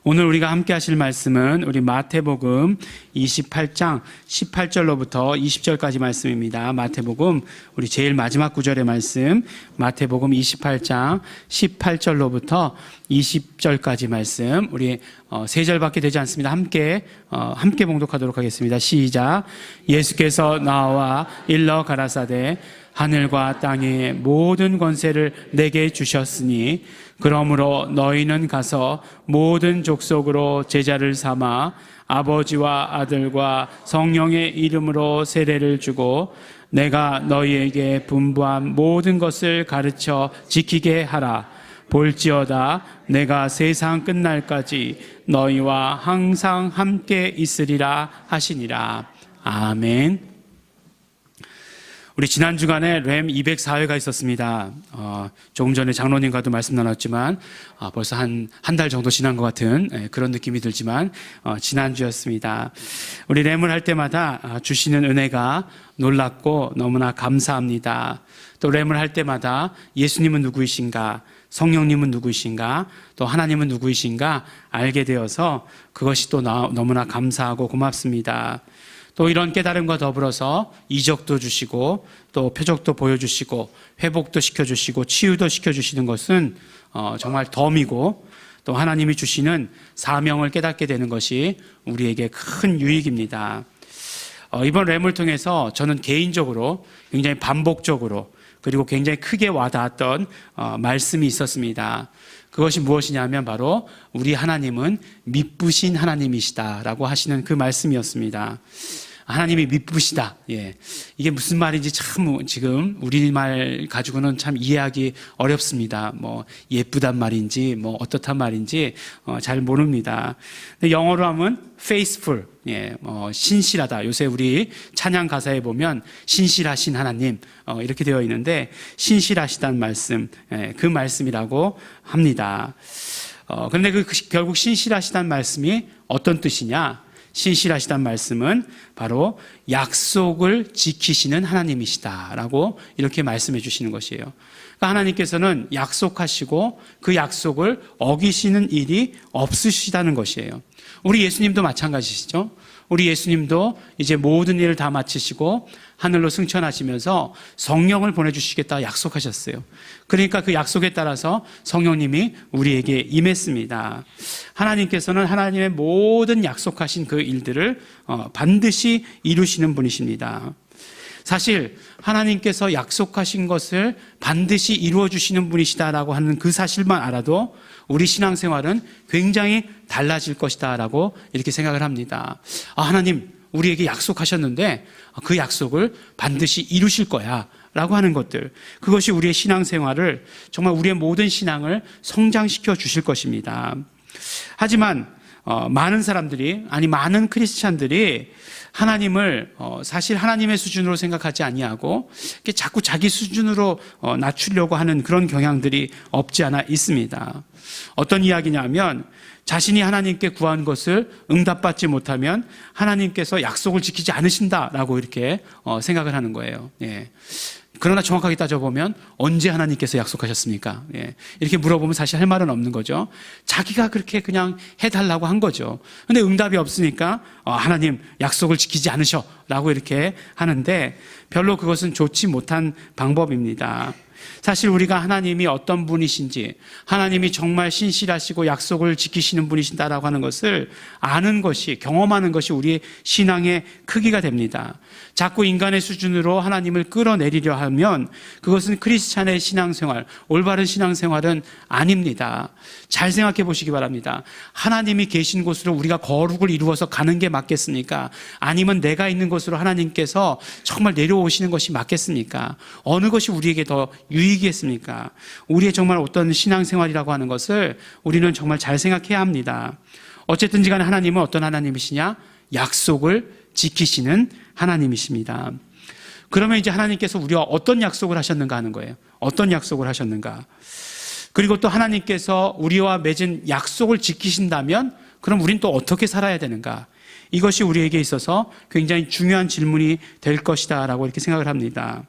오늘 우리가 함께 하실 말씀은 우리 마태복음 28장 18절로부터 20절까지 말씀입니다. 마태복음 우리 제일 마지막 구절의 말씀, 마태복음 28장 18절로부터 20절까지 말씀, 우리 세 절밖에 되지 않습니다. 함께 봉독하도록 하겠습니다. 시작. 예수께서 나와 일러 가라사대 하늘과 땅의 모든 권세를 내게 주셨으니 그러므로 너희는 가서 모든 족속으로 제자를 삼아 아버지와 아들과 성령의 이름으로 세례를 주고 내가 너희에게 분부한 모든 것을 가르쳐 지키게 하라. 볼지어다 내가 세상 끝날까지 너희와 항상 함께 있으리라 하시니라. 아멘. 우리 지난 주간에 램 204회가 있었습니다. 조금 전에 장로님과도 말씀 나눴지만 벌써 한 달 정도 지난 것 같은 그런 느낌이 들지만 지난주였습니다. 우리 램을 할 때마다 주시는 은혜가 놀랍고 너무나 감사합니다. 또 램을 할 때마다 예수님은 누구이신가, 성령님은 누구이신가, 또 하나님은 누구이신가 알게 되어서 그것이 또 너무나 감사하고 고맙습니다. 또 이런 깨달음과 더불어서 이적도 주시고 또 표적도 보여주시고 회복도 시켜주시고 치유도 시켜주시는 것은 정말 덤이고 또 하나님이 주시는 사명을 깨닫게 되는 것이 우리에게 큰 유익입니다. 이번 램을 통해서 저는 개인적으로 굉장히 반복적으로 그리고 굉장히 크게 와닿았던 말씀이 있었습니다. 그것이 무엇이냐면 바로 우리 하나님은 미쁘신 하나님이시다라고 하시는 그 말씀이었습니다. 하나님이 미쁘시다. 예. 이게 무슨 말인지 참 지금 우리말 가지고는 참 이해하기 어렵습니다. 예쁘단 말인지 어떻단 말인지 잘 모릅니다. 근데 영어로 하면 faithful. 예. 신실하다. 요새 우리 찬양 가사에 보면 신실하신 하나님 이렇게 되어 있는데 신실하시다는 말씀, 그 말씀이라고 합니다. 그런데 결국 신실하시다는 말씀이 어떤 뜻이냐? 신실하시다는 말씀은 바로 약속을 지키시는 하나님이시다라고 이렇게 말씀해 주시는 것이에요. 그러니까 하나님께서는 약속하시고 그 약속을 어기시는 일이 없으시다는 것이에요. 우리 예수님도 마찬가지시죠. 우리 예수님도 이제 모든 일을 다 마치시고 하늘로 승천하시면서 성령을 보내주시겠다 약속하셨어요. 그러니까 그 약속에 따라서 성령님이 우리에게 임했습니다. 하나님께서는 하나님의 모든 약속하신 그 일들을 반드시 이루시는 분이십니다. 사실 하나님께서 약속하신 것을 반드시 이루어 주시는 분이시다라고 하는 그 사실만 알아도 우리 신앙생활은 굉장히 달라질 것이다라고 이렇게 생각을 합니다. 하나님 우리에게 약속하셨는데 그 약속을 반드시 이루실 거야 라고 하는 것들, 그것이 우리의 신앙생활을 정말 우리의 모든 신앙을 성장시켜 주실 것입니다. 하지만 많은 사람들이, 많은 크리스찬들이 하나님을 사실 하나님의 수준으로 생각하지 아니하고 자꾸 자기 수준으로 낮추려고 하는 그런 경향들이 없지 않아 있습니다. 어떤 이야기냐면 자신이 하나님께 구한 것을 응답받지 못하면 하나님께서 약속을 지키지 않으신다라고 이렇게 생각을 하는 거예요. 예. 그러나 정확하게 따져보면 언제 하나님께서 약속하셨습니까? 예. 이렇게 물어보면 사실 할 말은 없는 거죠. 자기가 그렇게 그냥 해달라고 한 거죠. 근데 응답이 없으니까 하나님 약속을 지키지 않으셔 라고 이렇게 하는데 별로 그것은 좋지 못한 방법입니다. 사실 우리가 하나님이 어떤 분이신지, 하나님이 정말 신실하시고 약속을 지키시는 분이신다라고 하는 것을 아는 것이, 경험하는 것이 우리의 신앙의 크기가 됩니다. 자꾸 인간의 수준으로 하나님을 끌어내리려 하면 그것은 크리스찬의 신앙생활, 올바른 신앙생활은 아닙니다. 잘 생각해 보시기 바랍니다. 하나님이 계신 곳으로 우리가 거룩을 이루어서 가는 게 맞겠습니까? 아니면 내가 있는 곳으로 하나님께서 정말 내려오시는 것이 맞겠습니까? 어느 것이 우리에게 더 유익이겠습니까? 우리의 정말 어떤 신앙생활이라고 하는 것을 우리는 정말 잘 생각해야 합니다. 어쨌든지 간에 하나님은 어떤 하나님이시냐? 약속을 지키시는 하나님이십니다. 그러면 이제 하나님께서 우리와 어떤 약속을 하셨는가 하는 거예요. 어떤 약속을 하셨는가? 그리고 또 하나님께서 우리와 맺은 약속을 지키신다면 그럼 우린 또 어떻게 살아야 되는가? 이것이 우리에게 있어서 굉장히 중요한 질문이 될 것이다 라고 이렇게 생각을 합니다.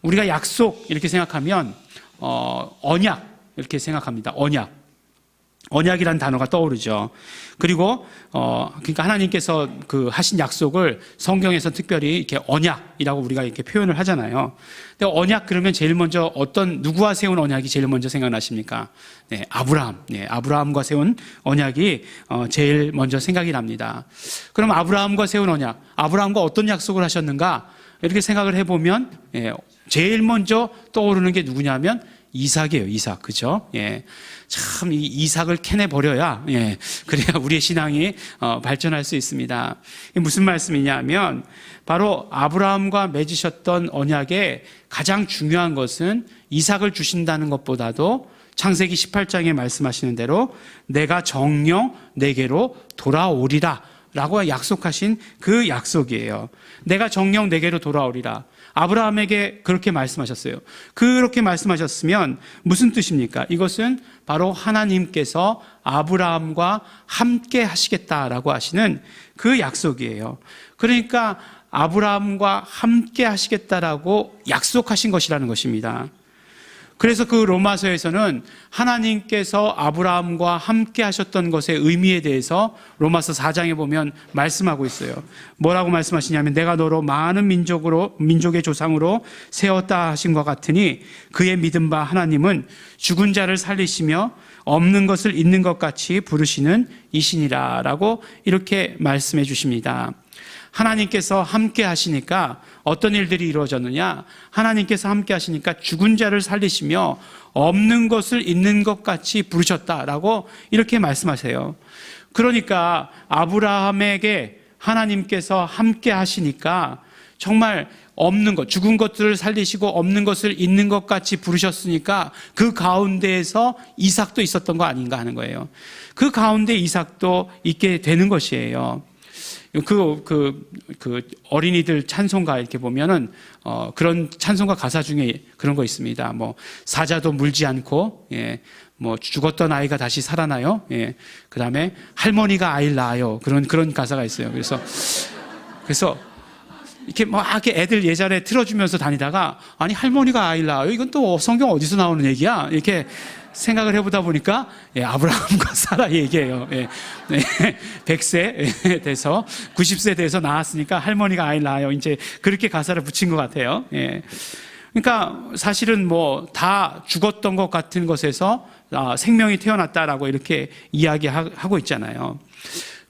우리가 약속 이렇게 생각하면 언약 이렇게 생각합니다. 언약. 언약이라는 단어가 떠오르죠. 그리고 그러니까 하나님께서 그 하신 약속을 성경에서 특별히 이렇게 언약이라고 우리가 이렇게 표현을 하잖아요. 근데 언약 그러면 제일 먼저 누구와 세운 언약이 제일 먼저 생각나십니까? 네, 아브라함. 네, 아브라함과 세운 언약이 제일 먼저 생각이 납니다. 그럼 아브라함과 세운 언약, 아브라함과 어떤 약속을 하셨는가? 이렇게 생각을 해보면 제일 먼저 떠오르는 게 누구냐면 이삭이에요. 이삭, 그죠? 예. 참, 이 이삭을 캐내버려야, 그래야 우리의 신앙이 발전할 수 있습니다. 이게 무슨 말씀이냐면, 바로 아브라함과 맺으셨던 언약의 가장 중요한 것은 이삭을 주신다는 것보다도 창세기 18장에 말씀하시는 대로 내가 정녕 내게로 돌아오리라 라고 약속하신 그 약속이에요. 내가 정녕 내게로 돌아오리라. 아브라함에게 그렇게 말씀하셨어요. 그렇게 말씀하셨으면 무슨 뜻입니까? 이것은 바로 하나님께서 아브라함과 함께 하시겠다라고 하시는 그 약속이에요. 그러니까 아브라함과 함께 하시겠다라고 약속하신 것이라는 것입니다. 그래서 그 로마서에서는 하나님께서 아브라함과 함께 하셨던 것의 의미에 대해서 로마서 4장에 보면 말씀하고 있어요. 뭐라고 말씀하시냐면 내가 너로 많은 민족의 조상으로 세웠다 하신 것 같으니 그의 믿은 바 하나님은 죽은 자를 살리시며 없는 것을 있는 것 같이 부르시는 이신이라 라고 이렇게 말씀해 주십니다. 하나님께서 함께 하시니까 어떤 일들이 이루어졌느냐? 하나님께서 함께 하시니까 죽은 자를 살리시며 없는 것을 있는 것 같이 부르셨다라고 이렇게 말씀하세요. 그러니까 아브라함에게 하나님께서 함께 하시니까 정말 없는 것, 죽은 것들을 살리시고 없는 것을 있는 것 같이 부르셨으니까 그 가운데에서 이삭도 있었던 거 아닌가 하는 거예요. 그 가운데 이삭도 있게 되는 것이에요. 어린이들 찬송가 이렇게 보면은, 그런 찬송가 가사 중에 그런 거 있습니다. 뭐, 사자도 물지 않고, 뭐, 죽었던 아이가 다시 살아나요. 그 다음에 할머니가 아이를 낳아요. 그런 가사가 있어요. 그래서, 이렇게 막 이렇게 애들 예전에 틀어주면서 다니다가, 아니, 할머니가 아이를 낳아요. 이건 또 성경 어디서 나오는 얘기야? 이렇게 생각을 해보다 보니까 아브라함과 사라 얘기예요. 100세 돼서 90세 돼서 나왔으니까 할머니가 아이를 낳아요. 이제 그렇게 가사를 붙인 것 같아요. 그러니까 사실은 뭐 다 죽었던 것 같은 것에서 생명이 태어났다라고 이렇게 이야기하고 있잖아요.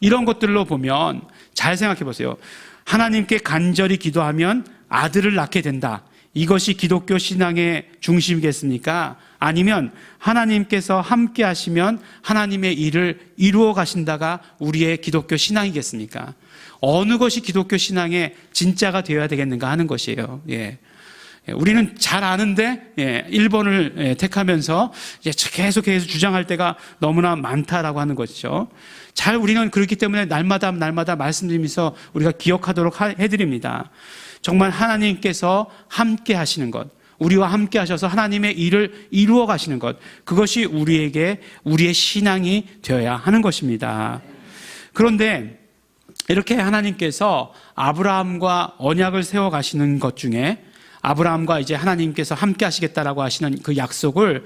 이런 것들로 보면 잘 생각해 보세요. 하나님께 간절히 기도하면 아들을 낳게 된다. 이것이 기독교 신앙의 중심이겠습니까? 아니면 하나님께서 함께 하시면 하나님의 일을 이루어 가신다가 우리의 기독교 신앙이겠습니까? 어느 것이 기독교 신앙의 진짜가 되어야 되겠는가 하는 것이에요. 우리는 잘 아는데 1번을 택하면서 계속 주장할 때가 너무나 많다라고 하는 것이죠. 우리는 그렇기 때문에 날마다 말씀드리면서 우리가 기억하도록 해드립니다. 정말 하나님께서 함께 하시는 것, 우리와 함께 하셔서 하나님의 일을 이루어 가시는 것, 그것이 우리의 신앙이 되어야 하는 것입니다. 그런데 이렇게 하나님께서 아브라함과 언약을 세워 가시는 것 중에 아브라함과 이제 하나님께서 함께 하시겠다라고 하시는 그 약속을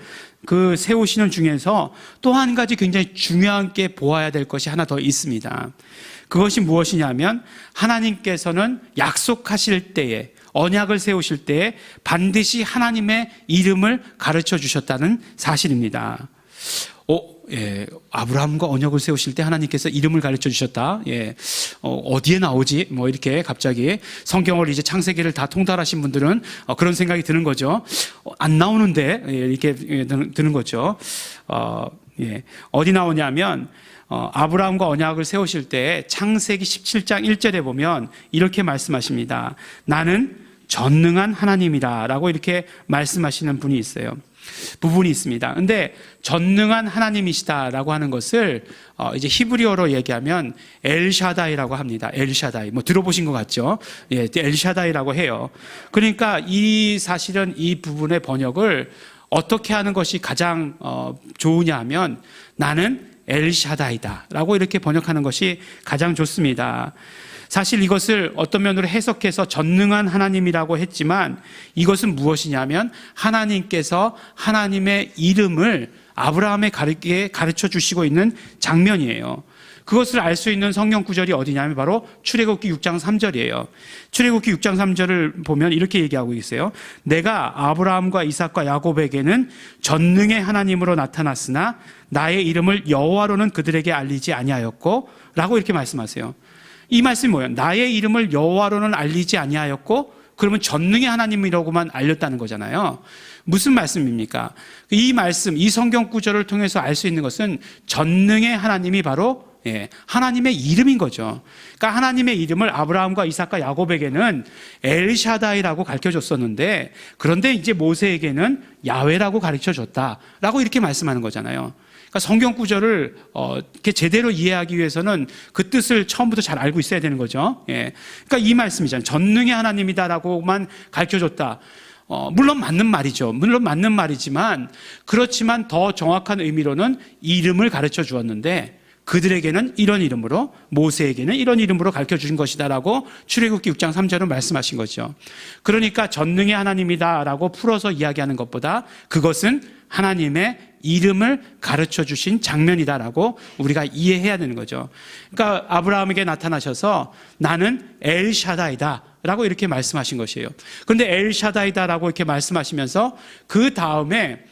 세우시는 중에서 또 한 가지 굉장히 중요하게 보아야 될 것이 하나 더 있습니다. 그것이 무엇이냐면 하나님께서는 약속하실 때에 언약을 세우실 때에 반드시 하나님의 이름을 가르쳐 주셨다는 사실입니다. 아브라함과 언약을 세우실 때 하나님께서 이름을 가르쳐 주셨다. 어디에 나오지? 뭐 이렇게 갑자기 성경을 이제 창세기를 다 통달하신 분들은 그런 생각이 드는 거죠. 안 나오는데 이렇게 드는 거죠. 어디 나오냐면 아브라함과 언약을 세우실 때 창세기 17장 1절에 보면 이렇게 말씀하십니다. 나는 전능한 하나님이다 라고 이렇게 말씀하시는 분이 있어요. 부분이 있습니다. 근데 전능한 하나님이시다라고 하는 것을 이제 히브리어로 얘기하면 엘샤다이라고 합니다. 엘샤다이. 뭐 들어보신 것 같죠? 엘샤다이라고 해요. 그러니까 사실은 이 부분의 번역을 어떻게 하는 것이 가장 좋으냐 하면 나는 엘샤다이다 라고 이렇게 번역하는 것이 가장 좋습니다. 사실 이것을 어떤 면으로 해석해서 전능한 하나님이라고 했지만 이것은 무엇이냐면 하나님께서 하나님의 이름을 아브라함에 가르쳐 주시고 있는 장면이에요. 그것을 알 수 있는 성경 구절이 어디냐면 바로 출애굽기 6장 3절이에요. 출애굽기 6장 3절을 보면 이렇게 얘기하고 있어요. 내가 아브라함과 이삭과 야곱에게는 전능의 하나님으로 나타났으나 나의 이름을 여호와로는 그들에게 알리지 아니하였고 라고 이렇게 말씀하세요. 이 말씀이 뭐예요? 나의 이름을 여호와로는 알리지 아니하였고, 그러면 전능의 하나님이라고만 알렸다는 거잖아요. 무슨 말씀입니까? 이 말씀, 이 성경 구절을 통해서 알 수 있는 것은 전능의 하나님이 바로 하나님의 이름인 거죠. 그러니까 하나님의 이름을 아브라함과 이삭과 야곱에게는 엘샤다이라고 가르쳐줬었는데, 그런데 이제 모세에게는 야훼라고 가르쳐줬다라고 이렇게 말씀하는 거잖아요. 그러니까 성경 구절을 이렇게 제대로 이해하기 위해서는 그 뜻을 처음부터 잘 알고 있어야 되는 거죠. 그러니까 이 말씀이잖아요. 전능의 하나님이다라고만 가르쳐줬다. 물론 맞는 말이죠. 물론 맞는 말이지만, 그렇지만 더 정확한 의미로는 이름을 가르쳐 주었는데, 그들에게는 이런 이름으로, 모세에게는 이런 이름으로 가르쳐 주신 것이다라고 출애굽기 6장 3절은 말씀하신 거죠. 그러니까 전능의 하나님이다라고 풀어서 이야기하는 것보다 그것은 하나님의 이름을 가르쳐 주신 장면이다라고 우리가 이해해야 되는 거죠. 그러니까 아브라함에게 나타나셔서 나는 엘샤다이다 라고 이렇게 말씀하신 것이에요. 그런데 엘샤다이다 라고 이렇게 말씀하시면서 그 다음에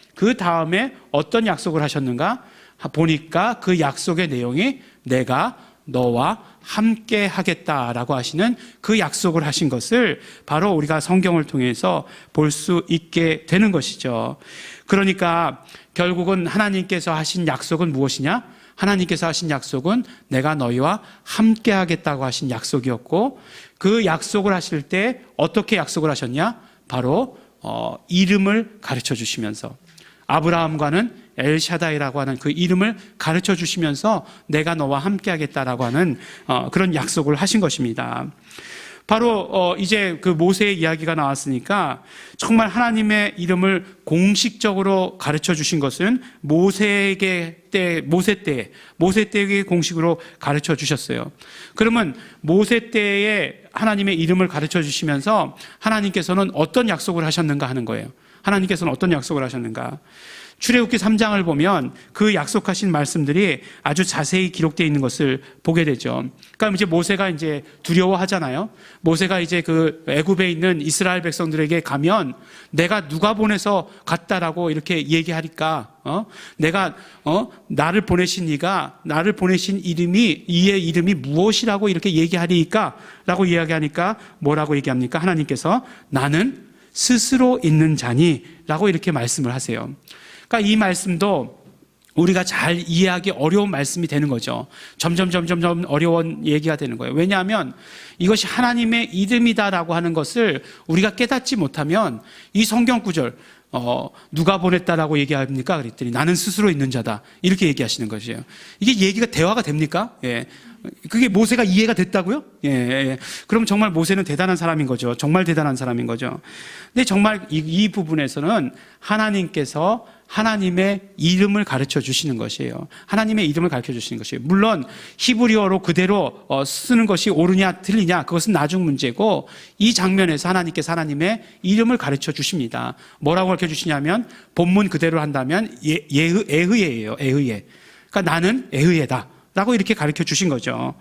어떤 약속을 하셨는가 보니까 그 약속의 내용이 내가 너와 함께 하겠다라고 하시는 그 약속을 하신 것을 바로 우리가 성경을 통해서 볼 수 있게 되는 것이죠. 그러니까 결국은 하나님께서 하신 약속은 무엇이냐? 하나님께서 하신 약속은 내가 너희와 함께 하겠다고 하신 약속이었고, 그 약속을 하실 때 어떻게 약속을 하셨냐? 바로 이름을 가르쳐 주시면서, 아브라함과는 엘샤다이라고 하는 그 이름을 가르쳐 주시면서 내가 너와 함께 하겠다라고 하는 그런 약속을 하신 것입니다. 바로 이제 그 모세의 이야기가 나왔으니까 정말 하나님의 이름을 공식적으로 가르쳐 주신 것은 모세 때에 공식으로 가르쳐 주셨어요. 그러면 모세 때에 하나님의 이름을 가르쳐 주시면서 하나님께서는 어떤 약속을 하셨는가 하는 거예요. 하나님께서는 어떤 약속을 하셨는가? 출애굽기 3장을 보면 그 약속하신 말씀들이 아주 자세히 기록되어 있는 것을 보게 되죠. 그러니까 이제 모세가 이제 두려워하잖아요. 모세가 이제 그 애굽에 있는 이스라엘 백성들에게 가면 내가 누가 보내서 갔다라고 이렇게 얘기하니까 내가 나를 보내신 이가 나를 보내신 이름이 이의 이름이 무엇이라고 이렇게 얘기하리까라고 이야기하니까 뭐라고 얘기합니까? 하나님께서 나는 스스로 있는 자니라고 이렇게 말씀을 하세요. 그러니까 이 말씀도 우리가 잘 이해하기 어려운 말씀이 되는 거죠. 점점 어려운 얘기가 되는 거예요. 왜냐하면 이것이 하나님의 이름이다라고 하는 것을 우리가 깨닫지 못하면 이 성경 구절 누가 보냈다라고 얘기합니까? 그랬더니 나는 스스로 있는 자다 이렇게 얘기하시는 것이에요. 이게 얘기가 대화가 됩니까? 그게 모세가 이해가 됐다고요? 그럼 정말 모세는 대단한 사람인 거죠. 정말 대단한 사람인 거죠. 근데 정말 이 부분에서는 하나님께서 하나님의 이름을 가르쳐 주시는 것이에요. 하나님의 이름을 가르쳐 주시는 것이에요. 물론 히브리어로 그대로 쓰는 것이 옳으냐 틀리냐 그것은 나중 문제고, 이 장면에서 하나님께서 하나님의 이름을 가르쳐 주십니다. 뭐라고 가르쳐 주시냐면 본문 그대로 한다면 에흐예예요. 에흐예. 그러니까 나는 에흐예다 라고 이렇게 가르쳐 주신 거죠.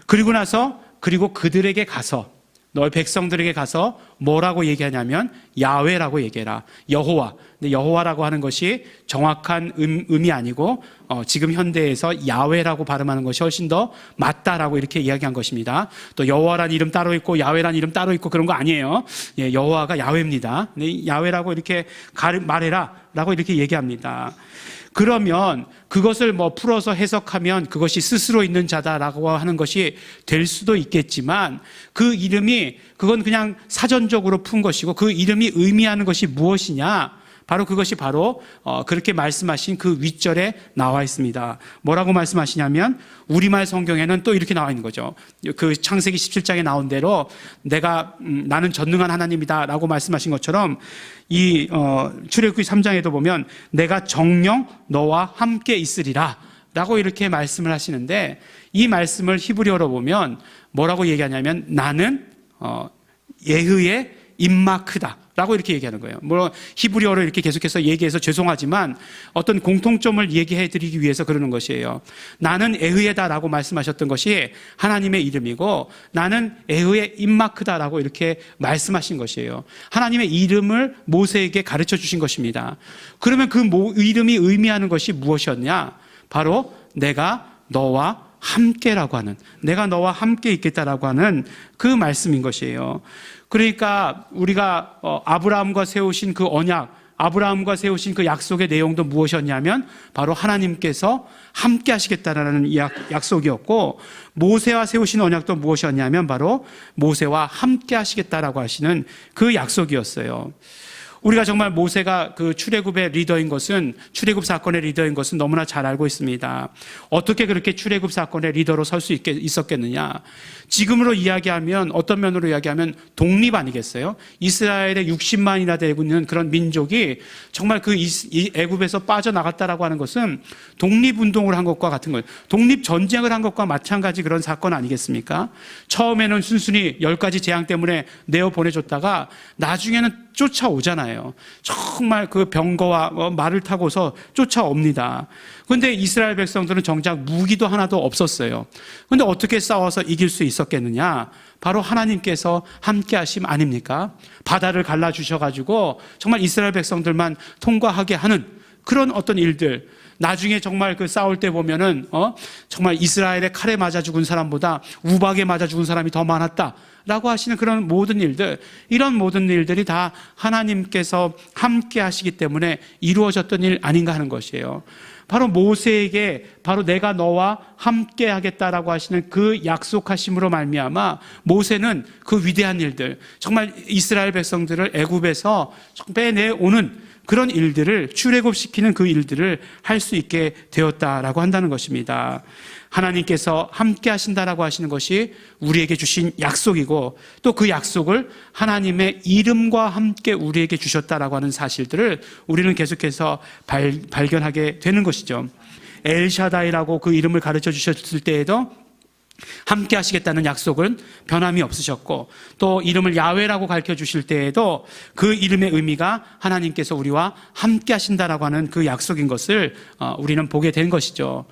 그리고 그들에게 가서, 너희 백성들에게 가서 뭐라고 얘기하냐면 야훼라고 얘기해라. 여호와. 근데 여호와라고 하는 것이 정확한 의미 아니고 지금 현대에서 야훼라고 발음하는 것이 훨씬 더 맞다라고 이렇게 이야기한 것입니다. 또 여호와란 이름 따로 있고 야훼란 이름 따로 있고 그런 거 아니에요. 여호와가 야훼입니다. 근데 야훼라고 이렇게 말해라라고 이렇게 얘기합니다. 그러면 그것을 풀어서 해석하면 그것이 스스로 있는 자다라고 하는 것이 될 수도 있겠지만, 그 이름이 그건 그냥 사전적으로 푼 것이고, 그 이름이 의미하는 것이 무엇이냐? 그것이 그렇게 말씀하신 그 윗절에 나와 있습니다. 뭐라고 말씀하시냐면 우리말 성경에는 또 이렇게 나와 있는 거죠. 그 창세기 17장에 나온 대로 나는 전능한 하나님이다 라고 말씀하신 것처럼 이 출애굽기 3장에도 보면 내가 정녕 너와 함께 있으리라 라고 이렇게 말씀을 하시는데, 이 말씀을 히브리어로 보면 뭐라고 얘기하냐면 나는 예흐의 입마 크다 라고 이렇게 얘기하는 거예요. 물론 히브리어로 이렇게 계속해서 얘기해서 죄송하지만 어떤 공통점을 얘기해 드리기 위해서 그러는 것이에요. 나는 에흐에다라고 말씀하셨던 것이 하나님의 이름이고 나는 에흐의 입마 크다라고 이렇게 말씀하신 것이에요. 하나님의 이름을 모세에게 가르쳐 주신 것입니다. 그러면 그 이름이 의미하는 것이 무엇이었냐? 바로 내가 너와 함께라고 하는, 내가 너와 함께 있겠다라고 하는 그 말씀인 것이에요. 그러니까 우리가 아브라함과 세우신 그 언약, 아브라함과 세우신 그 약속의 내용도 무엇이었냐면 바로 하나님께서 함께 하시겠다라는 약속이었고, 모세와 세우신 언약도 무엇이었냐면 바로 모세와 함께 하시겠다라고 하시는 그 약속이었어요. 우리가 정말 모세가 그 출애굽의 리더인 것은, 출애굽 사건의 리더인 것은 너무나 잘 알고 있습니다. 어떻게 그렇게 출애굽 사건의 리더로 설 수 있었겠느냐? 지금으로 이야기하면, 어떤 면으로 이야기하면 독립 아니겠어요? 이스라엘의 60만이나 되고 있는 그런 민족이 정말 그 애굽에서 빠져나갔다라고 하는 것은 독립운동을 한 것과 같은 거예요. 독립전쟁을 한 것과 마찬가지 그런 사건 아니겠습니까? 처음에는 순순히 10가지 재앙 때문에 내어보내줬다가 나중에는 쫓아오잖아요. 정말 그 병거와 말을 타고서 쫓아옵니다. 그런데 이스라엘 백성들은 정작 무기도 하나도 없었어요. 그런데 어떻게 싸워서 이길 수 있었겠느냐? 바로 하나님께서 함께 하심 아닙니까? 바다를 갈라주셔가지고 정말 이스라엘 백성들만 통과하게 하는 그런 어떤 일들, 나중에 정말 그 싸울 때 보면은 정말 이스라엘의 칼에 맞아 죽은 사람보다 우박에 맞아 죽은 사람이 더 많았다라고 하시는 그런 모든 일들, 이런 모든 일들이 다 하나님께서 함께 하시기 때문에 이루어졌던 일 아닌가 하는 것이에요. 바로 모세에게 바로 내가 너와 함께 하겠다라고 하시는 그 약속하심으로 말미암아 모세는 그 위대한 일들, 정말 이스라엘 백성들을 애굽에서 빼내오는 그런 일들을, 출애굽시키는 그 일들을 할 수 있게 되었다라고 한다는 것입니다. 하나님께서 함께 하신다라고 하시는 것이 우리에게 주신 약속이고, 또 그 약속을 하나님의 이름과 함께 우리에게 주셨다라고 하는 사실들을 우리는 계속해서 발견하게 되는 것이죠. 엘샤다이라고 그 이름을 가르쳐 주셨을 때에도 함께 하시겠다는 약속은 변함이 없으셨고, 또 이름을 야훼라고 가르쳐 주실 때에도 그 이름의 의미가 하나님께서 우리와 함께 하신다라고 하는 그 약속인 것을 우리는 보게 된 것이죠.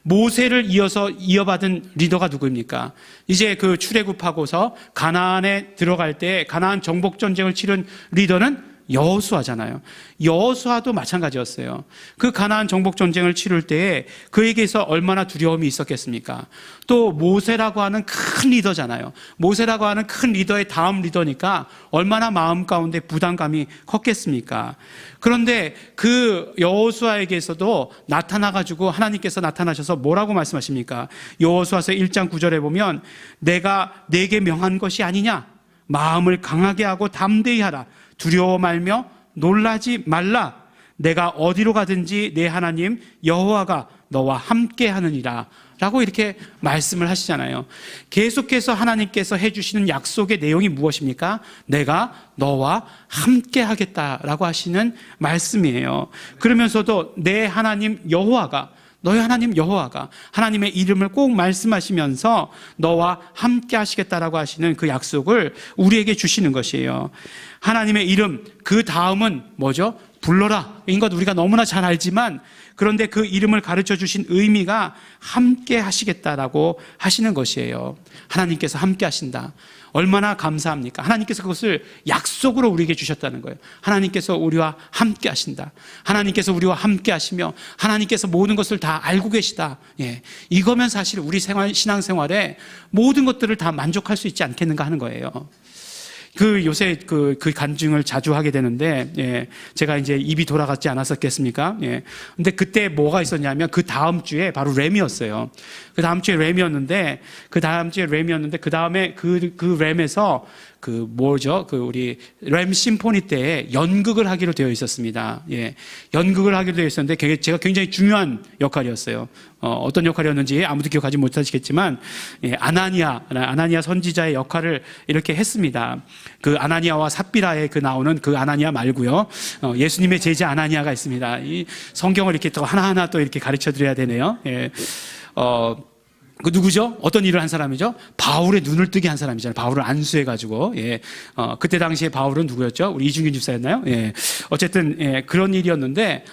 모세를 이어받은 리더가 누구입니까? 이제 그 출애굽하고서 가나안에 들어갈 때 가나안 정복 전쟁을 치른 리더는 여호수아잖아요. 여호수아도 마찬가지였어요. 그 가나안 정복 전쟁을 치를 때에 그에게서 얼마나 두려움이 있었겠습니까? 또 모세라고 하는 큰 리더잖아요. 모세라고 하는 큰 리더의 다음 리더니까 얼마나 마음 가운데 부담감이 컸겠습니까? 그런데 그 여호수아에게서도 나타나가지고 하나님께서 나타나셔서 뭐라고 말씀하십니까? 여호수아서 1장 9절에 보면 내가 네게 명한 것이 아니냐? 마음을 강하게 하고 담대히 하라. 두려워 말며 놀라지 말라. 내가 어디로 가든지 내 하나님 여호와가 너와 함께 하느니라 라고 이렇게 말씀을 하시잖아요. 계속해서 하나님께서 해주시는 약속의 내용이 무엇입니까? 내가 너와 함께 하겠다라고 하시는 말씀이에요. 그러면서도 내 하나님 여호와가, 너희 하나님 여호와가, 하나님의 이름을 꼭 말씀하시면서 너와 함께 하시겠다라고 하시는 그 약속을 우리에게 주시는 것이에요. 하나님의 이름, 그 다음은 뭐죠? 불러라 인 것 우리가 너무나 잘 알지만, 그런데 그 이름을 가르쳐 주신 의미가 함께 하시겠다라고 하시는 것이에요. 하나님께서 함께 하신다. 얼마나 감사합니까? 하나님께서 그것을 약속으로 우리에게 주셨다는 거예요. 하나님께서 우리와 함께 하신다. 하나님께서 우리와 함께 하시며 하나님께서 모든 것을 다 알고 계시다. 예. 이거면 사실 우리 신앙생활에 모든 것들을 다 만족할 수 있지 않겠는가 하는 거예요. 요새 그 간증을 자주 하게 되는데, 예, 제가 이제 입이 돌아갔지 않았었겠습니까? 예. 근데 그때 뭐가 있었냐면, 그 다음 주에 바로 램이었어요. 그 다음 주에 램이었는데, 그 다음에 그 램에서 우리 램 심포니 때에 연극을 하기로 되어 있었습니다. 예. 연극을 하기로 되어 있었는데, 제가 굉장히 중요한 역할이었어요. 어떤 역할이었는지 아무도 기억하지 못하시겠지만, 예, 아나니아 선지자의 역할을 이렇게 했습니다. 그 아나니아와 삽비라에 나오는 그 아나니아 말고요. 예수님의 제자 아나니아가 있습니다. 이 성경을 이렇게 또 하나하나 또 이렇게 가르쳐 드려야 되네요. 예. 그 누구죠? 어떤 일을 한 사람이죠? 바울의 눈을 뜨게 한 사람이잖아요. 바울을 안수해가지고. 예. 그때 당시에 바울은 누구였죠? 우리 이중균 집사였나요? 예. 어쨌든, 예. 그런 일이었는데,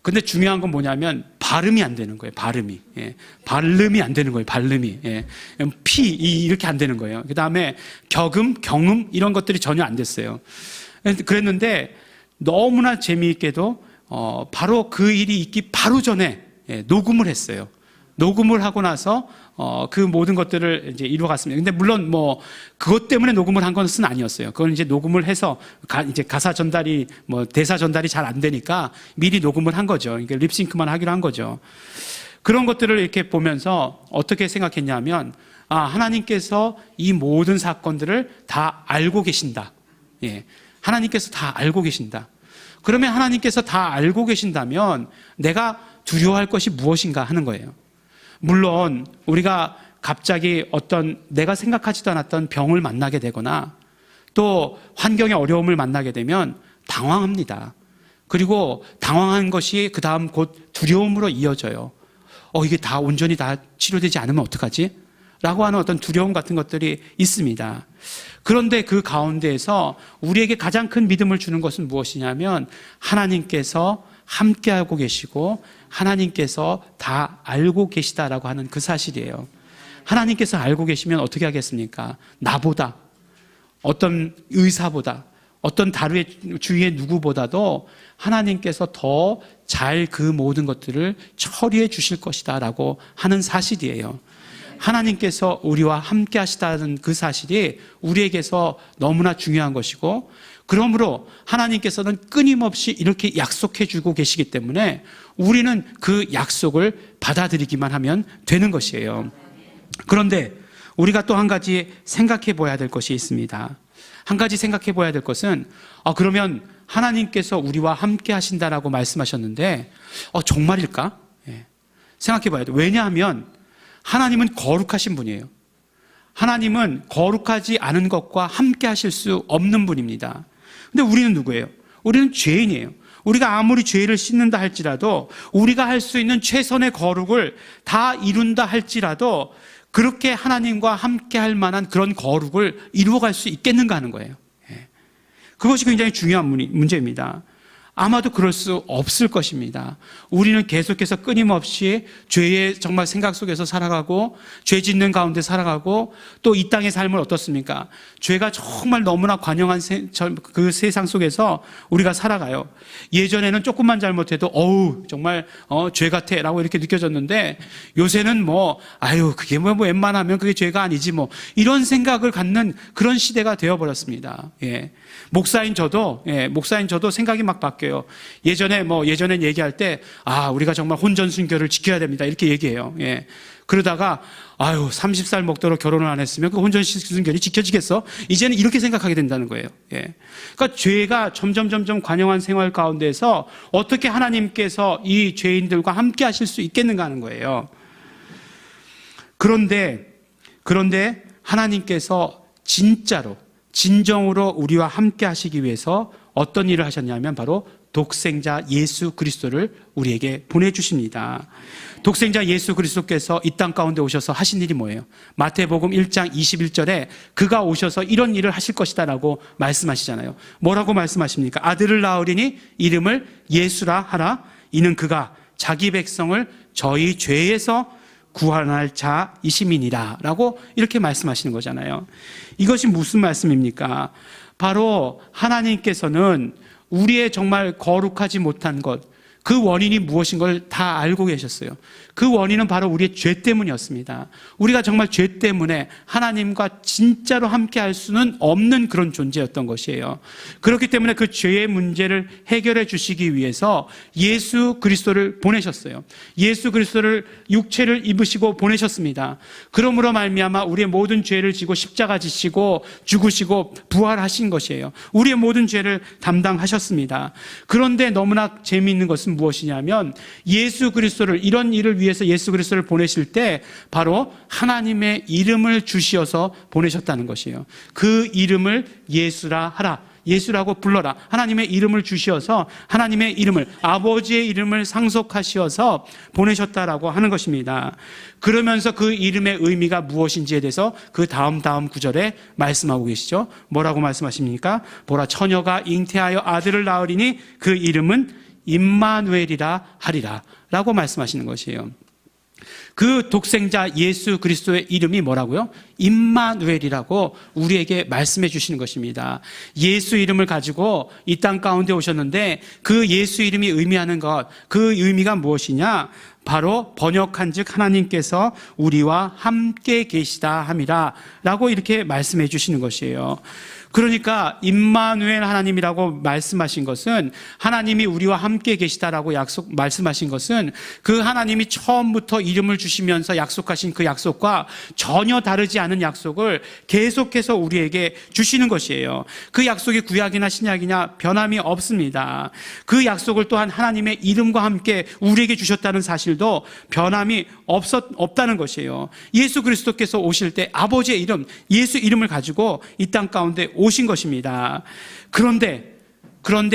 근데 중요한 건 뭐냐면, 발음이 안 되는 거예요. 발음이. 예. 발음이 안 되는 거예요. 발음이. 예. 이렇게 안 되는 거예요. 그 다음에 경음, 이런 것들이 전혀 안 됐어요. 그랬는데, 너무나 재미있게도, 바로 그 일이 있기 바로 전에, 예, 녹음을 했어요. 녹음을 하고 나서 그 모든 것들을 이제 이루어갔습니다. 근데 물론 뭐 그것 때문에 녹음을 한 것은 아니었어요. 그건 이제 녹음을 해서 이제 가사 전달이 뭐 대사 전달이 잘 안 되니까 미리 녹음을 한 거죠. 그러니까 립싱크만 하기로 한 거죠. 그런 것들을 이렇게 보면서 어떻게 생각했냐면, 하나님께서 이 모든 사건들을 다 알고 계신다. 예. 하나님께서 다 알고 계신다. 그러면 하나님께서 다 알고 계신다면 내가 두려워할 것이 무엇인가 하는 거예요. 물론 우리가 갑자기 어떤 내가 생각하지도 않았던 병을 만나게 되거나 또 환경의 어려움을 만나게 되면 당황합니다. 그리고 당황한 것이 그 다음 곧 두려움으로 이어져요. 이게 다 온전히 다 치료되지 않으면 어떡하지? 라고 하는 어떤 두려움 같은 것들이 있습니다. 그런데 그 가운데에서 우리에게 가장 큰 믿음을 주는 것은 무엇이냐면 하나님께서 함께하고 계시고 하나님께서 다 알고 계시다라고 하는 그 사실이에요. 하나님께서 알고 계시면 어떻게 하겠습니까? 나보다, 어떤 의사보다, 어떤 다루의 주위의 누구보다도 하나님께서 더 잘 그 모든 것들을 처리해 주실 것이다 라고 하는 사실이에요. 하나님께서 우리와 함께 하시다는 그 사실이 우리에게서 너무나 중요한 것이고, 그러므로 하나님께서는 끊임없이 이렇게 약속해 주고 계시기 때문에 우리는 그 약속을 받아들이기만 하면 되는 것이에요. 그런데 우리가 또 한 가지 생각해 봐야 될 것이 있습니다. 한 가지 생각해 봐야 될 것은, 그러면 하나님께서 우리와 함께 하신다라고 말씀하셨는데 정말일까? 생각해 봐야 돼요. 왜냐하면 하나님은 거룩하신 분이에요. 하나님은 거룩하지 않은 것과 함께 하실 수 없는 분입니다. 근데 우리는 누구예요? 우리는 죄인이에요. 우리가 아무리 죄를 씻는다 할지라도, 우리가 할 수 있는 최선의 거룩을 다 이룬다 할지라도 그렇게 하나님과 함께 할 만한 그런 거룩을 이루어갈 수 있겠는가 하는 거예요. 그것이 굉장히 중요한 문제입니다. 아마도 그럴 수 없을 것입니다. 우리는 계속해서 끊임없이 죄의 정말 생각 속에서 살아가고 죄 짓는 가운데 살아가고 또 이 땅의 삶을 어떻습니까? 죄가 정말 너무나 관영한 그 세상 속에서 우리가 살아가요. 예전에는 조금만 잘못해도 정말 죄 같아 라고 이렇게 느껴졌는데, 요새는 그게 웬만하면 그게 죄가 아니지 이런 생각을 갖는 그런 시대가 되어버렸습니다. 목사인 저도 생각이 막 바뀌어요. 예전엔 얘기할 때, 우리가 정말 혼전순결을 지켜야 됩니다, 이렇게 얘기해요. 그러다가 30살 먹도록 결혼을 안 했으면 그 혼전순결이 지켜지겠어? 이제는 이렇게 생각하게 된다는 거예요. 그러니까 죄가 점점 관영한 생활 가운데서 어떻게 하나님께서 이 죄인들과 함께 하실 수 있겠는가 하는 거예요. 그런데 하나님께서 진정으로 우리와 함께 하시기 위해서 어떤 일을 하셨냐면 바로 독생자 예수 그리스도를 우리에게 보내주십니다. 독생자 예수 그리스도께서 이 땅 가운데 오셔서 하신 일이 뭐예요? 마태복음 1장 21절에 그가 오셔서 이런 일을 하실 것이다 라고 말씀하시잖아요. 뭐라고 말씀하십니까? 아들을 낳으리니 이름을 예수라 하라. 이는 그가 자기 백성을 저희 죄에서 구원할 자이심이니라 라고 이렇게 말씀하시는 거잖아요. 이것이 무슨 말씀입니까? 바로 하나님께서는 우리의 정말 거룩하지 못한 것, 그 원인이 무엇인 걸 다 알고 계셨어요. 그 원인은 바로 우리의 죄 때문이었습니다. 우리가 정말 죄 때문에 하나님과 진짜로 함께 할 수는 없는 그런 존재였던 것이에요. 그렇기 때문에 그 죄의 문제를 해결해 주시기 위해서 예수 그리스도를 보내셨어요. 예수 그리스도를 육체를 입으시고 보내셨습니다. 그러므로 말미암아 우리의 모든 죄를 지고 십자가 지시고 죽으시고 부활하신 것이에요. 우리의 모든 죄를 담당하셨습니다. 그런데 너무나 재미있는 것은 무엇이냐면 예수 그리스도를, 이런 일을 위해서 예수 그리스도를 보내실 때 바로 하나님의 이름을 주시어서 보내셨다는 것이에요. 그 이름을 예수라 하라. 예수라고 불러라. 하나님의 이름을 주시어서 하나님의 이름을, 아버지의 이름을 상속하시어서 보내셨다라고 하는 것입니다. 그러면서 그 이름의 의미가 무엇인지에 대해서 그 다음 구절에 말씀하고 계시죠. 뭐라고 말씀하십니까? 보라, 처녀가 잉태하여 아들을 낳으리니 그 이름은 임마누엘이라 하리라 라고 말씀하시는 것이에요. 그 독생자 예수 그리스도의 이름이 뭐라고요? 임마누엘이라고 우리에게 말씀해 주시는 것입니다. 예수 이름을 가지고 이 땅 가운데 오셨는데 그 예수 이름이 의미하는 것, 그 의미가 무엇이냐? 바로 번역한즉 하나님께서 우리와 함께 계시다 함이라 라고 이렇게 말씀해 주시는 것이에요. 그러니까 임마누엘 하나님이라고 말씀하신 것은, 하나님이 우리와 함께 계시다라고 말씀하신 것은 그 하나님이 처음부터 이름을 주시면서 약속하신 그 약속과 전혀 다르지 않은 약속을 계속해서 우리에게 주시는 것이에요. 그 약속이 구약이나 신약이냐 변함이 없습니다. 그 약속을 또한 하나님의 이름과 함께 우리에게 주셨다는 사실도 변함이 없다는 것이에요. 예수 그리스도께서 오실 때 아버지의 이름, 예수 이름을 가지고 이 땅 가운데 오신 것입니다. 그런데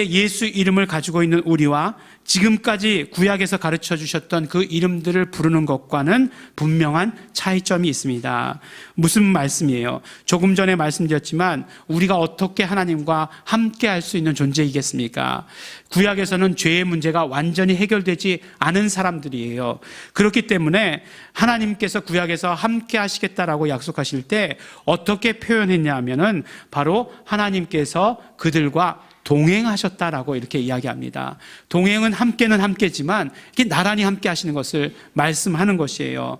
예수 이름을 가지고 있는 우리와 지금까지 구약에서 가르쳐 주셨던 그 이름들을 부르는 것과는 분명한 차이점이 있습니다. 무슨 말씀이에요? 조금 전에 말씀드렸지만 우리가 어떻게 하나님과 함께 할 수 있는 존재이겠습니까? 구약에서는 죄의 문제가 완전히 해결되지 않은 사람들이에요. 그렇기 때문에 하나님께서 구약에서 함께 하시겠다라고 약속하실 때 어떻게 표현했냐 하면은 바로 하나님께서 그들과 동행하셨다라고 이렇게 이야기합니다. 동행은 함께는 함께지만 이렇게 나란히 함께 하시는 것을 말씀하는 것이에요.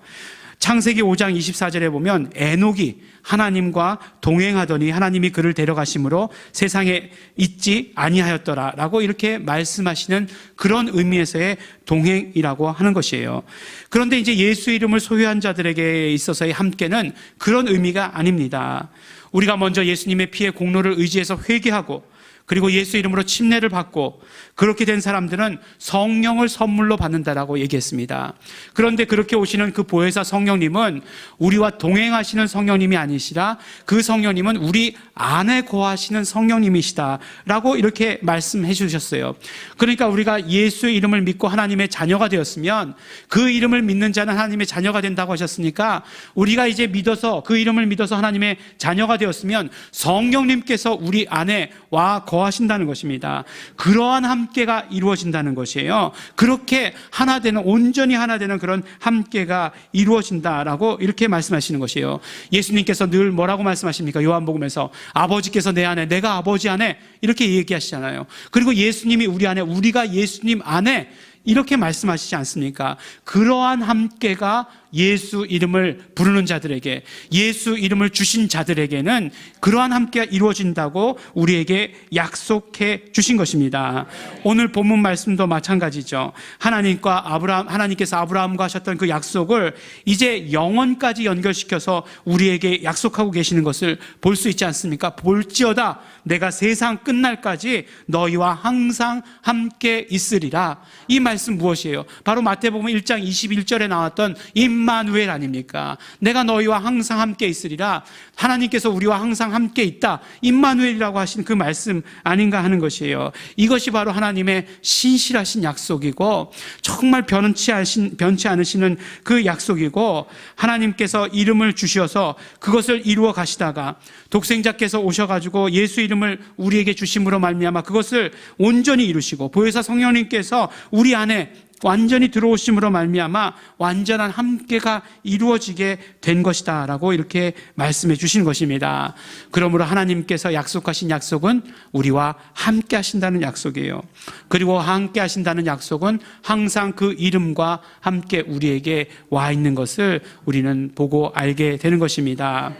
창세기 5장 24절에 보면 에녹이 하나님과 동행하더니 하나님이 그를 데려가심으로 세상에 있지 아니하였더라라고 이렇게 말씀하시는 그런 의미에서의 동행이라고 하는 것이에요. 그런데 이제 예수 이름을 소유한 자들에게 있어서의 함께는 그런 의미가 아닙니다. 우리가 먼저 예수님의 피의 공로를 의지해서 회개하고 그리고 예수 이름으로 침례를 받고 그렇게 된 사람들은 성령을 선물로 받는다라고 얘기했습니다. 그런데 그렇게 오시는 그 보혜사 성령님은 우리와 동행하시는 성령님이 아니시라 그 성령님은 우리 안에 거하시는 성령님이시다라고 이렇게 말씀해 주셨어요. 그러니까 우리가 예수의 이름을 믿고 하나님의 자녀가 되었으면 그 이름을 믿는 자는 하나님의 자녀가 된다고 하셨으니까 우리가 이제 믿어서 그 이름을 믿어서 하나님의 자녀가 되었으면 성령님께서 우리 안에 와 거하신다는 것입니다. 그러한 함께가 이루어진다는 것이에요. 그렇게 하나 되는, 온전히 하나 되는 그런 함께가 이루어진다라고 이렇게 말씀하시는 것이에요. 예수님께서 늘 뭐라고 말씀하십니까? 요한복음에서 아버지께서 내 안에, 내가 아버지 안에 이렇게 얘기하시잖아요. 그리고 예수님이 우리 안에, 우리가 예수님 안에 이렇게 말씀하시지 않습니까? 그러한 함께가 예수 이름을 부르는 자들에게, 예수 이름을 주신 자들에게는 그러한 함께가 이루어진다고 우리에게 약속해 주신 것입니다. 오늘 본문 말씀도 마찬가지죠. 하나님께서 아브라함과 하셨던 그 약속을 이제 영원까지 연결시켜서 우리에게 약속하고 계시는 것을 볼 수 있지 않습니까? 볼지어다 내가 세상 끝날까지 너희와 항상 함께 있으리라. 이 말씀 무엇이에요? 바로 마태복음 1장 21절에 나왔던 임마누엘 아닙니까? 내가 너희와 항상 함께 있으리라. 하나님께서 우리와 항상 함께 있다. 임마누엘이라고 하신 그 말씀 아닌가 하는 것이에요. 이것이 바로 하나님의 신실하신 약속이고 정말 변치 않으시는 그 약속이고, 하나님께서 이름을 주셔서 그것을 이루어 가시다가 독생자께서 오셔가지고 예수 이름을 우리에게 주심으로 말미암아 그것을 온전히 이루시고 보혜사 성령님께서 우리 안에 완전히 들어오심으로 말미암아 완전한 함께가 이루어지게 된 것이다라고 이렇게 말씀해 주신 것입니다. 그러므로 하나님께서 약속하신 약속은 우리와 함께 하신다는 약속이에요. 그리고 함께 하신다는 약속은 항상 그 이름과 함께 우리에게 와 있는 것을 우리는 보고 알게 되는 것입니다.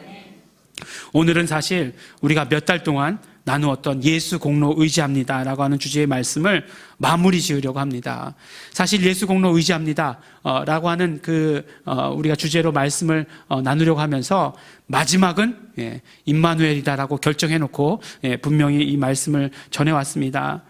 오늘은 사실 우리가 몇 달 동안 나누었던 예수 공로 의지합니다 라고 하는 주제의 말씀을 마무리 지으려고 합니다. 사실 예수 공로 의지합니다 라고 하는 우리가 주제로 말씀을 나누려고 하면서 마지막은 임마누엘이다라고 결정해놓고 분명히 이 말씀을 전해왔습니다.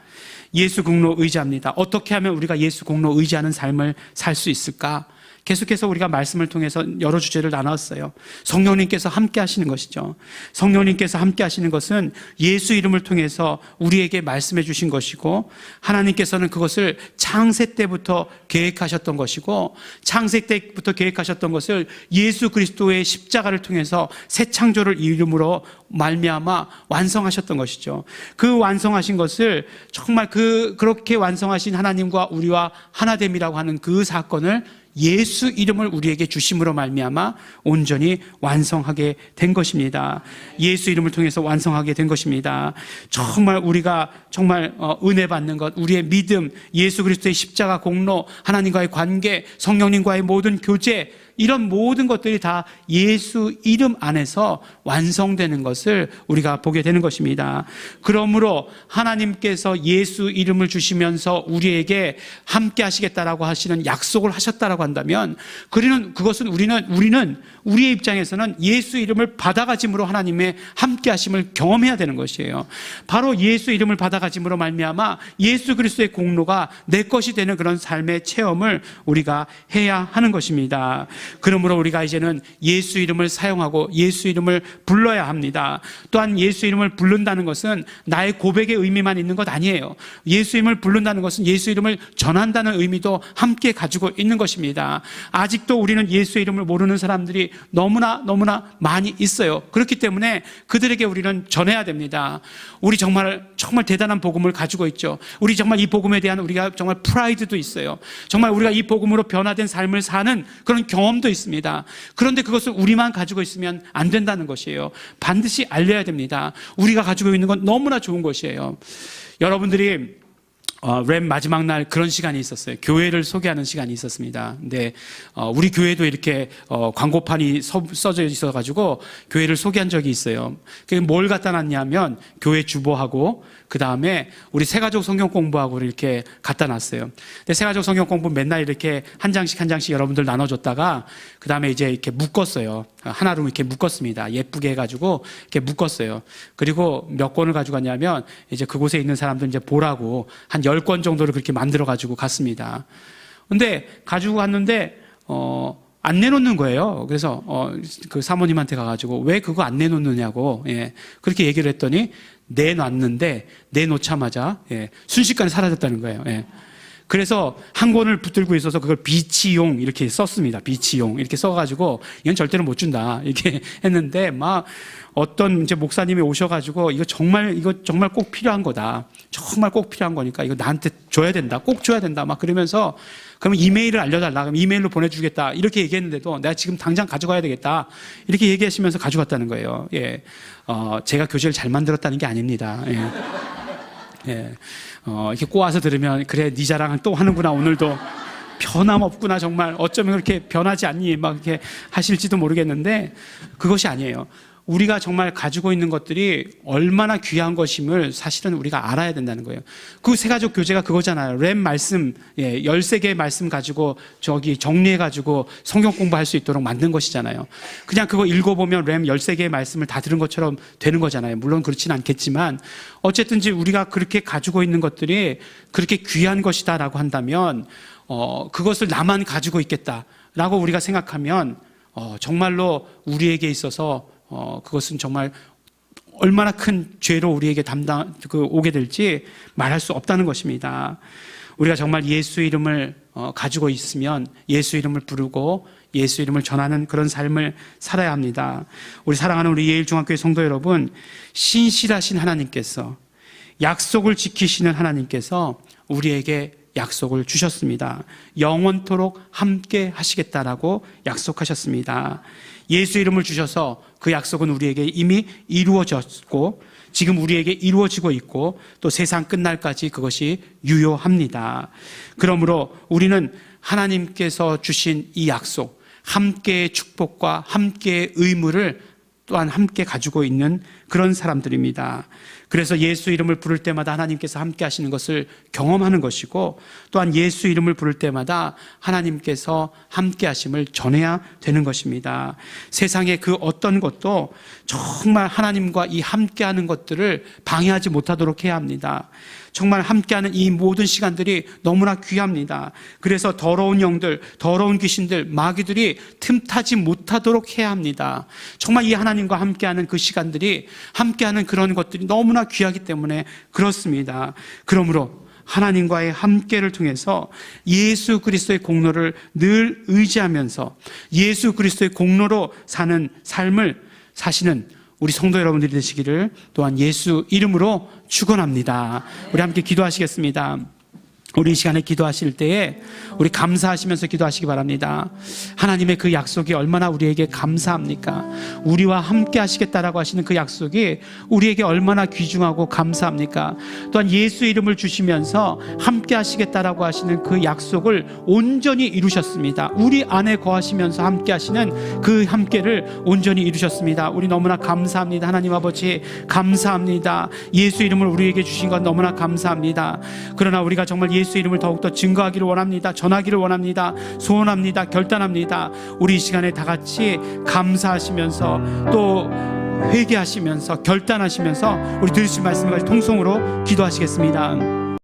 예수 공로 의지합니다. 어떻게 하면 우리가 예수 공로 의지하는 삶을 살 수 있을까? 계속해서 우리가 말씀을 통해서 여러 주제를 나눴어요. 성령님께서 함께 하시는 것이죠. 성령님께서 함께 하시는 것은 예수 이름을 통해서 우리에게 말씀해 주신 것이고, 하나님께서는 그것을 창세 때부터 계획하셨던 것이고, 창세 때부터 계획하셨던 것을 예수 그리스도의 십자가를 통해서 새 창조를 이름으로 말미암아 완성하셨던 것이죠. 그 완성하신 것을 정말 그렇게 완성하신 하나님과 우리와 하나됨이라고 하는 그 사건을 예수 이름을 우리에게 주심으로 말미암아 온전히 완성하게 된 것입니다. 예수 이름을 통해서 완성하게 된 것입니다. 정말 우리가 정말 은혜 받는 것, 우리의 믿음, 예수 그리스도의 십자가 공로, 하나님과의 관계, 성령님과의 모든 교제, 이런 모든 것들이 다 예수 이름 안에서 완성되는 것을 우리가 보게 되는 것입니다. 그러므로 하나님께서 예수 이름을 주시면서 우리에게 함께 하시겠다라고 하시는 약속을 하셨다라고 한다면, 그것은 우리는 우리의 입장에서는 예수 이름을 받아가짐으로 하나님의 함께 하심을 경험해야 되는 것이에요. 바로 예수 이름을 받아가짐으로 말미암아 예수 그리스도의 공로가 내 것이 되는 그런 삶의 체험을 우리가 해야 하는 것입니다. 그러므로 우리가 이제는 예수 이름을 사용하고 예수 이름을 불러야 합니다. 또한 예수 이름을 부른다는 것은 나의 고백의 의미만 있는 것 아니에요. 예수 이름을 부른다는 것은 예수 이름을 전한다는 의미도 함께 가지고 있는 것입니다. 아직도 우리는 예수 이름을 모르는 사람들이 너무나 많이 있어요. 그렇기 때문에 그들에게 우리는 전해야 됩니다. 우리 정말 대단한 복음을 가지고 있죠. 우리 정말 이 복음에 대한 우리가 정말 프라이드도 있어요. 정말 우리가 이 복음으로 변화된 삶을 사는 그런 경험도 있습니다. 그런데 그것을 우리만 가지고 있으면 안 된다는 것이에요. 반드시 알려야 됩니다. 우리가 가지고 있는 건 너무나 좋은 것이에요. 여러분들이 램 마지막 날 그런 시간이 있었어요. 교회를 소개하는 시간이 있었습니다. 근데 우리 교회도 이렇게 광고판이 써져 있어가지고 교회를 소개한 적이 있어요. 그게 뭘 갖다 놨냐면 교회 주보하고 그 다음에 우리 새가족 성경 공부하고 이렇게 갖다 놨어요. 근데 새가족 성경 공부 맨날 이렇게 한 장씩 여러분들 나눠줬다가 그 다음에 이제 이렇게 묶었어요. 하나로 이렇게 묶었습니다. 예쁘게 해가지고 이렇게 묶었어요. 그리고 몇 권을 가지고 갔냐면 이제 그곳에 있는 사람들 이제 보라고 한 10권 정도를 그렇게 만들어가지고 갔습니다. 근데 가지고 갔는데, 안 내놓는 거예요. 그래서, 그 사모님한테 가가지고 왜 그거 안 내놓느냐고, 그렇게 얘기를 했더니 내놨는데 내놓자마자, 순식간에 사라졌다는 거예요. 그래서 한 권을 붙들고 있어서 그걸 비치용 이렇게 썼습니다. 비치용 이렇게 써가지고 이건 절대로 못 준다 이렇게 했는데, 막 어떤 이제 목사님이 오셔가지고 이거 정말 꼭 필요한 거다. 정말 꼭 필요한 거니까 이거 나한테 줘야 된다. 꼭 줘야 된다. 막 그러면서 그러면 이메일을 알려달라. 그럼 이메일로 보내주겠다. 이렇게 얘기했는데도 내가 지금 당장 가져가야 되겠다. 이렇게 얘기하시면서 가져갔다는 거예요. 제가 교재를 잘 만들었다는 게 아닙니다. 이렇게 꼬아서 들으면 그래 네 자랑을 또 하는구나 오늘도 변함없구나 정말 어쩌면 그렇게 변하지 않니 막 이렇게 하실지도 모르겠는데 그것이 아니에요. 우리가 정말 가지고 있는 것들이 얼마나 귀한 것임을 사실은 우리가 알아야 된다는 거예요. 그 새가족 교재가 그거잖아요. 램 말씀 13개의 말씀 가지고 저기 정리해가지고 성경 공부할 수 있도록 만든 것이잖아요. 그냥 그거 읽어보면 램 13개의 말씀을 다 들은 것처럼 되는 거잖아요. 물론 그렇진 않겠지만 어쨌든지 우리가 그렇게 가지고 있는 것들이 그렇게 귀한 것이다라고 한다면 그것을 나만 가지고 있겠다라고 우리가 생각하면 정말로 우리에게 있어서 그것은 정말 얼마나 큰 죄로 우리에게 오게 될지 말할 수 없다는 것입니다. 우리가 정말 예수 이름을 가지고 있으면 예수 이름을 부르고 예수 이름을 전하는 그런 삶을 살아야 합니다. 우리 사랑하는 우리 예일중학교의 성도 여러분, 신실하신 하나님께서 약속을 지키시는 하나님께서 우리에게 약속을 주셨습니다. 영원토록 함께 하시겠다라고 약속하셨습니다. 예수 이름을 주셔서 그 약속은 우리에게 이미 이루어졌고 지금 우리에게 이루어지고 있고 또 세상 끝날까지 그것이 유효합니다. 그러므로 우리는 하나님께서 주신 이 약속, 함께의 축복과 함께의 의무를 또한 함께 가지고 있는 그런 사람들입니다. 그래서 예수 이름을 부를 때마다 하나님께서 함께 하시는 것을 경험하는 것이고, 또한 예수 이름을 부를 때마다 하나님께서 함께 하심을 전해야 되는 것입니다. 세상의 그 어떤 것도 정말 하나님과 이 함께 하는 것들을 방해하지 못하도록 해야 합니다. 정말 함께하는 이 모든 시간들이 너무나 귀합니다. 그래서 더러운 영들, 더러운 귀신들, 마귀들이 틈타지 못하도록 해야 합니다. 정말 이 하나님과 함께하는 그 시간들이, 함께하는 그런 것들이 너무나 귀하기 때문에 그렇습니다. 그러므로 하나님과의 함께를 통해서 예수 그리스도의 공로를 늘 의지하면서 예수 그리스도의 공로로 사는 삶을 사시는 우리 성도 여러분들이 되시기를 또한 예수 이름으로 축원합니다. 우리 함께 기도하시겠습니다. 우리 이 시간에 기도하실 때에 우리 감사하시면서 기도하시기 바랍니다. 하나님의 그 약속이 얼마나 우리에게 감사합니까? 우리와 함께 하시겠다라고 하시는 그 약속이 우리에게 얼마나 귀중하고 감사합니까? 또한 예수 이름을 주시면서 함께 하시겠다라고 하시는 그 약속을 온전히 이루셨습니다. 우리 안에 거하시면서 함께 하시는 그 함께를 온전히 이루셨습니다. 우리 너무나 감사합니다. 하나님 아버지 감사합니다. 예수 이름을 우리에게 주신 건 너무나 감사합니다. 그러나 우리가 정말 예수 이름을 더욱더 증거하기를 원합니다. 전하기를 원합니다. 소원합니다. 결단합니다. 우리 이 시간에 다 같이 감사하시면서 또 회개하시면서 결단하시면서 우리 들으신 말씀까지 통성으로 기도하시겠습니다.